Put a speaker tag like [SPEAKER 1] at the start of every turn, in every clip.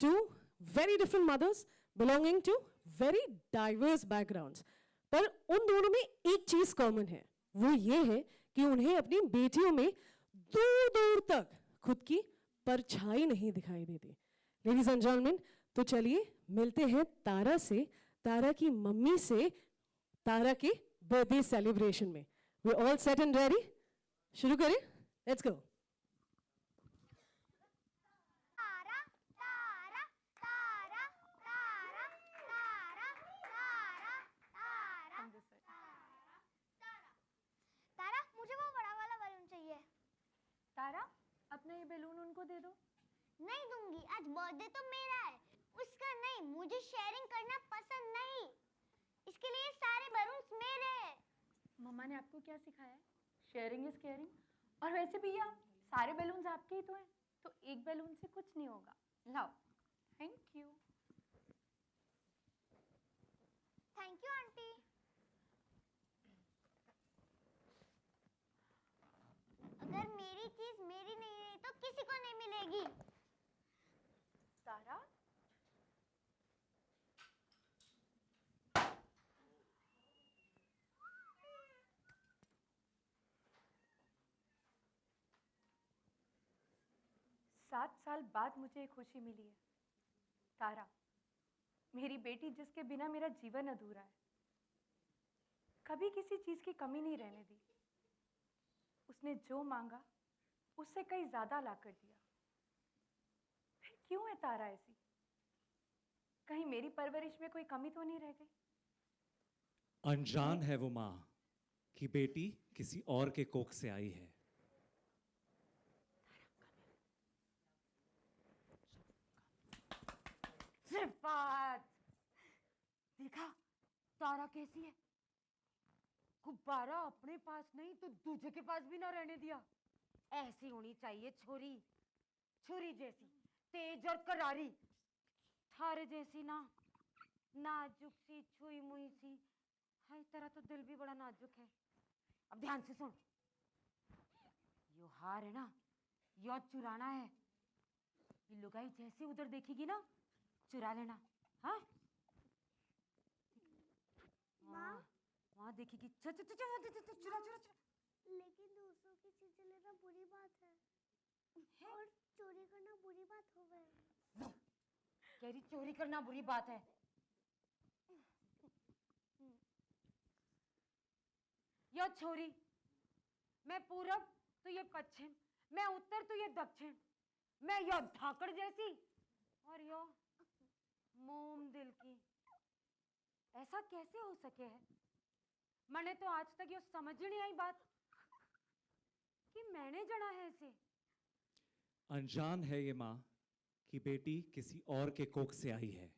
[SPEAKER 1] two very different mothers belonging to very diverse backgrounds. पर उन दोनों में एक चीज कॉमन है, वो ये है कि उन्हें अपनी बेटियों में दूर दूर तक खुद की परछाई नहीं दिखाई देती. लेडीज एंड जेंटलमैन, तो चलिए मिलते हैं तारा से, तारा की मम्मी से, तारा के बर्थडे सेलिब्रेशन में. We all set and ready? शुरू करें? Let's go.
[SPEAKER 2] तारा, मुझे वो बड़ा वाला बैलून चाहिए.
[SPEAKER 3] तारा, अपना ये बैलून उनको दे दो.
[SPEAKER 2] नहीं दूंगी, आज बर्थडे तो मेरा है, उसका नहीं. मुझे शेयरिंग करना पसंद नहीं, इसके लिए सारे बैलून्स मेरे हैं.
[SPEAKER 3] मम्मा ने आपको क्या सिखाया है? Sharing is caring. और वैसे भी आप सारे बैलून्स आपके ही तो हैं, तो एक बैलून से कुछ नहीं होगा. लाओ. Thank you.
[SPEAKER 2] Thank you aunty. अगर मेरी चीज मेरी नहीं रही तो किसी को नहीं मिलेगी.
[SPEAKER 3] तारा, सात साल बाद मुझे एक खुशी मिली है. तारा, मेरी बेटी जिसके बिना मेरा जीवन अधूरा है. कभी किसी चीज की कमी नहीं रहने दी. उसने जो मांगा उससे कहीं ज्यादा ला कर दिया. फिर क्यों है तारा ऐसी? कहीं मेरी परवरिश में कोई कमी तो नहीं रह गई?
[SPEAKER 4] अनजान है वो माँ कि बेटी किसी और के कोख से आई है.
[SPEAKER 5] सिफात, देखा तारा कैसी है? गुब्बारा अपने पास नहीं तो दूसरे के पास भी ना रहने दिया. ऐसी होनी चाहिए छोरी, छुरी जैसी, तेज और करारी. थारे जैसी ना, नाजुक सी, छुई मुई सी. हाय, तेरा तो दिल भी बड़ा नाजुक है. अब ध्यान से सुन, यो हार है ना, यो चुराना है. ये लुगाई जैसे उधर देखेगी ना, चुरा लेना. हाँ, वहाँ देखेगी, चुरा चुरा चुरा.
[SPEAKER 2] लेकिन दूसरों की चीजें लेना बुरी बात है, और चोरी करना बुरी बात हो गई.
[SPEAKER 5] कह रही चोरी करना बुरी बात है. यो छोरी, मैं पूरब तो ये पश्चिम, मैं उत्तर तो ये दक्षिण, मैं यो धाकड़ जैसी और यो मोम दिल की. ऐसा कैसे हो सके है? मैंने तो आज तक ये समझ ही नहीं आई बात कि मैंने जना है इसे.
[SPEAKER 4] अनजान है ये माँ कि बेटी किसी और के कोख से आई है.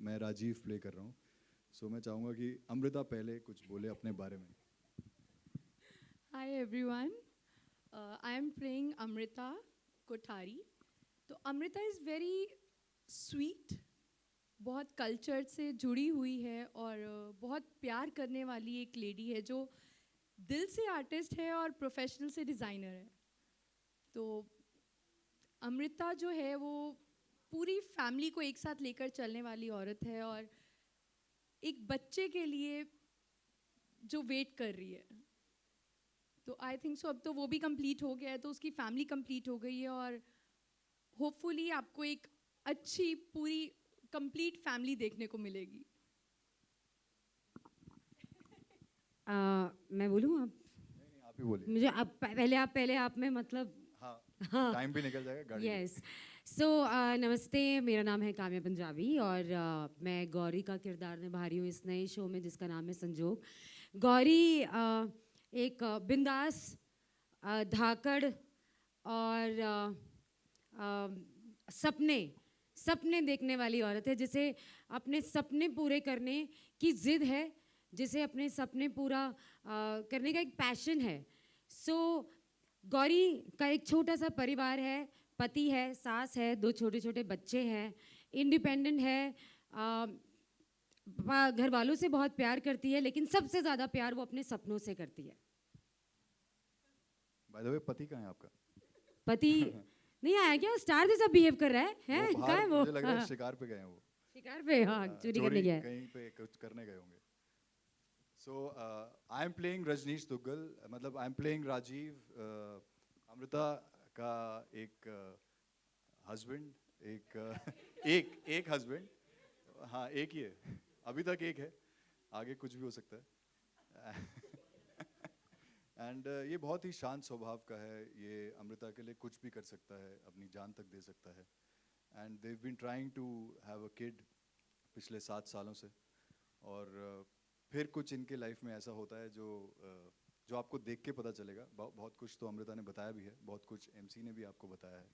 [SPEAKER 6] मैं राजीव प्ले कर रहा हूँ. सो मैं चाहूँगा कि अमृता पहले कुछ बोले अपने बारे में.
[SPEAKER 7] Hi everyone. I am playing Amrita Kothari. तो अमृता इज़ वेरी स्वीट, बहुत कल्चर से जुड़ी हुई है और बहुत प्यार करने वाली एक लेडी है जो दिल से आर्टिस्ट है और प्रोफेशनल से डिज़ाइनर है. तो अमृता जो है वो पूरी फैमिली को एक साथ लेकर चलने वाली औरत है और एक बच्चे के लिए जो वेट कर रही है. तो आई थिंक सो अब तो वो भी कंप्लीट हो गया है, तो उसकी फैमिली कंप्लीट हो गई है और होपफुली आपको एक अच्छी पूरी कंप्लीट फैमिली देखने को मिलेगी.
[SPEAKER 5] मैं बोलूँ अब?
[SPEAKER 6] नहीं, आप ही बोलिए.
[SPEAKER 5] मुझे अब पहले आप में मतलब
[SPEAKER 6] हाँ,
[SPEAKER 5] हाँ.
[SPEAKER 6] टाइम भी निकल जाएगा गाड़ी में.
[SPEAKER 5] यस. सो नमस्ते, मेरा नाम है काम्या पंजाबी और मैं गौरी का किरदार निभा रही हूँ इस नए शो में जिसका नाम है संजोग. गौरी एक बिंदास, धाकड़ और सपने देखने वाली औरत है, जिसे अपने सपने पूरे करने की जिद है, जिसे अपने सपने पूरा करने का एक पैशन है. सो गौरी का एक छोटा सा परिवार है, पति है, सास है, 2 छोटे छोटे बच्चे हैं, इंडिपेंडेंट है, घर वालों से बहुत प्यार करती है, लेकिन सबसे ज़्यादा प्यार वो अपने सपनों से करती है.
[SPEAKER 6] बाय द वे, पति कहाँ है आपका?
[SPEAKER 5] पति नहीं आया क्या? स्टार जैसा बिहेव कर रहा है
[SPEAKER 6] वो
[SPEAKER 5] कहाँ
[SPEAKER 6] बाहर,
[SPEAKER 5] है वो?
[SPEAKER 6] मुझे लग रहा है
[SPEAKER 5] हाँ,
[SPEAKER 6] शिकार पे गए हैं वो.
[SPEAKER 5] शिकार पे, हाँ, चोरी करने गया है.
[SPEAKER 6] कहीं पे कुछ करने गए होंगे. So I am playing Rajneesh Duggal, मतलब I am playing Rajeev, Amrita का एक हस्बैंड, एक हस्बैंड. हाँ, एक ही है अभी तक, एक है, आगे कुछ भी हो सकता है. एंड ये बहुत ही शांत स्वभाव का है. ये अमृता के लिए कुछ भी कर सकता है, अपनी जान तक दे सकता है. And they've been trying to have a kid पिछले 7 सालों से. और फिर कुछ इनके लाइफ में ऐसा होता है जो आपको देख के पता चलेगा. बहुत कुछ तो अमृता ने बताया भी है, बहुत कुछ MC ने भी आपको बताया है.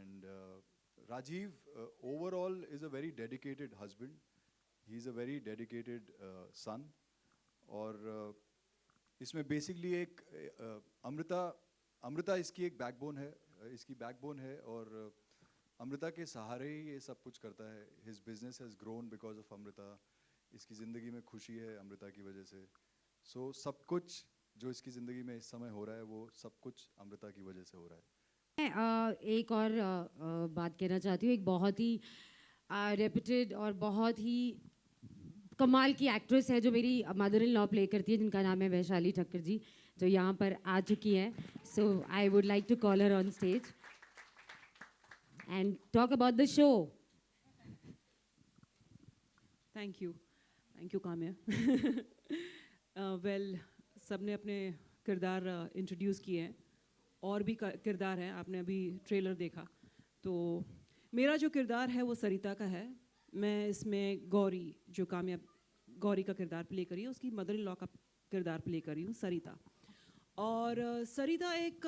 [SPEAKER 6] And Rajeev overall is a very dedicated husband, he is a very dedicated son. और इसमें बेसिकली एक अमृता इसकी एक बैकबोन है, इसकी बैकबोन है. और अमृता के सहारे ही ये सब कुछ करता है. His business has grown because of Amrita. इसकी ज़िंदगी में खुशी है अमृता की वजह से. सो सब कुछ जो इसकी ज़िंदगी में इस समय हो रहा है, वो सब कुछ अमृता की वजह से हो रहा है.
[SPEAKER 5] मैं एक और बात कहना चाहती हूँ. एक बहुत ही रेप्यूटेड और बहुत ही कमाल की एक्ट्रेस है जो मेरी मदर इन लॉ प्ले करती है, जिनका नाम है वैशाली ठक्कर जी, जो यहाँ पर आ चुकी है. So I would like to call her on stage and talk about the show.
[SPEAKER 8] Thank you Kamya. Well, सबने अपने किरदार इंट्रोड्यूस किए हैं, और भी किरदार हैं, आपने अभी ट्रेलर देखा. तो मेरा जो किरदार है वो सरिता का है. मैं इसमें गौरी, जो काम्या गौरी का किरदार प्ले करी है, उसकी मदर इन लॉ का किरदार प्ले करी हूँ, सरिता. और सरिता एक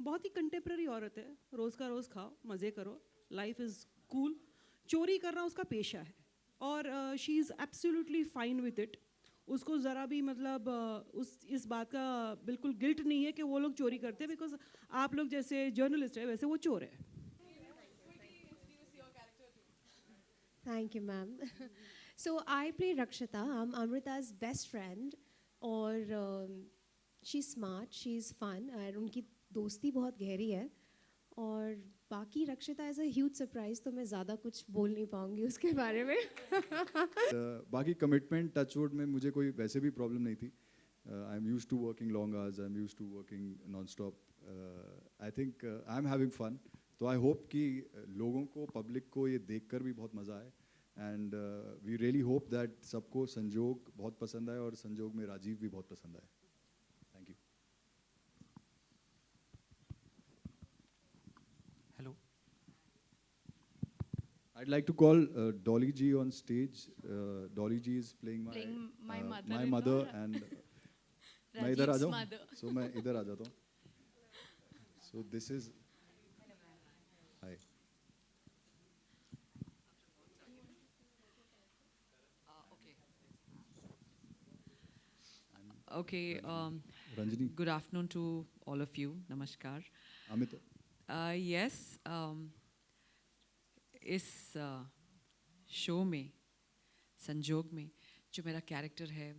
[SPEAKER 8] बहुत ही कंटेम्प्रेरी औरत है. रोज़ का रोज़ खाओ, मज़े करो, लाइफ इज़ कूल. चोरी करना उसका पेशा है और she is absolutely fine with it. उसको ज़रा भी मतलब इस बात का बिल्कुल गिल्ट नहीं है कि वो लोग चोरी करते हैं, बिकॉज आप लोग जैसे जर्नलिस्ट है वैसे वो चोर है.
[SPEAKER 9] Thank you, ma'am. So I play Rakshita. I'm Amrita's best friend. और she's smart, she's fun. और उनकी दोस्ती बहुत गहरी है. और बाकी रक्षिता एज अ ह्यूज सरप्राइज, तो मैं ज़्यादा कुछ बोल नहीं पाऊंगी उसके बारे में.
[SPEAKER 6] बाकी कमिटमेंट टचवुड में मुझे कोई वैसे भी प्रॉब्लम नहीं थी. I am used to working long hours, I am used to working non stop. I think I am having fun. तो आई होप कि लोगों को, पब्लिक को ये देखकर भी बहुत मज़ा आए. And we really hope that सबको संजोग बहुत पसंद आए और संजोग में राजीव भी बहुत पसंद आए. Thank you.
[SPEAKER 4] Hello.
[SPEAKER 6] I'd like to call Dolly G on stage. Dolly G is playing my mother and मैं इधर आ जाऊँ. So मैं इधर आ जाता हूँ. So this is hi.
[SPEAKER 10] Okay.
[SPEAKER 6] Ranjini,
[SPEAKER 10] Good afternoon to all of you. Namaskar.
[SPEAKER 6] Amit,
[SPEAKER 10] Yes. इस show में संजोग में जो मेरा कैरेक्टर है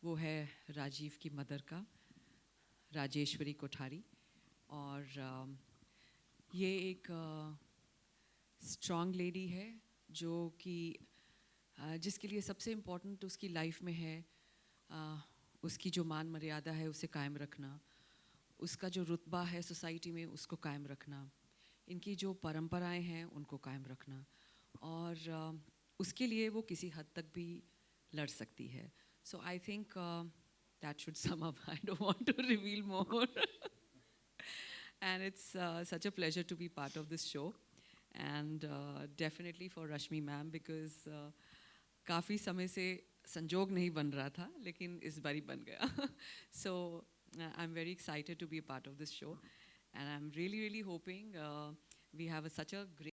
[SPEAKER 10] वो है राजीव की मदर का, राजेश्वरी कोठारी. और ये एक स्ट्रॉन्ग लेडी है जो कि जिसके लिए सबसे इम्पोर्टेंट उसकी लाइफ में है उसकी जो मान मर्यादा है उसे कायम रखना, उसका जो रुतबा है सोसाइटी में उसको कायम रखना, इनकी जो परंपराएं हैं उनको कायम रखना, और उसके लिए वो किसी हद तक भी लड़ सकती है. So I think that should sum up. I don't want to reveal more. And it's such a pleasure to be part of this show, and definitely for Rashmi ma'am because काफ़ी समय से संजोग नहीं बन रहा था लेकिन इस बारी बन गया. So I'm very excited to be a part of this show, and I'm really hoping we have such a great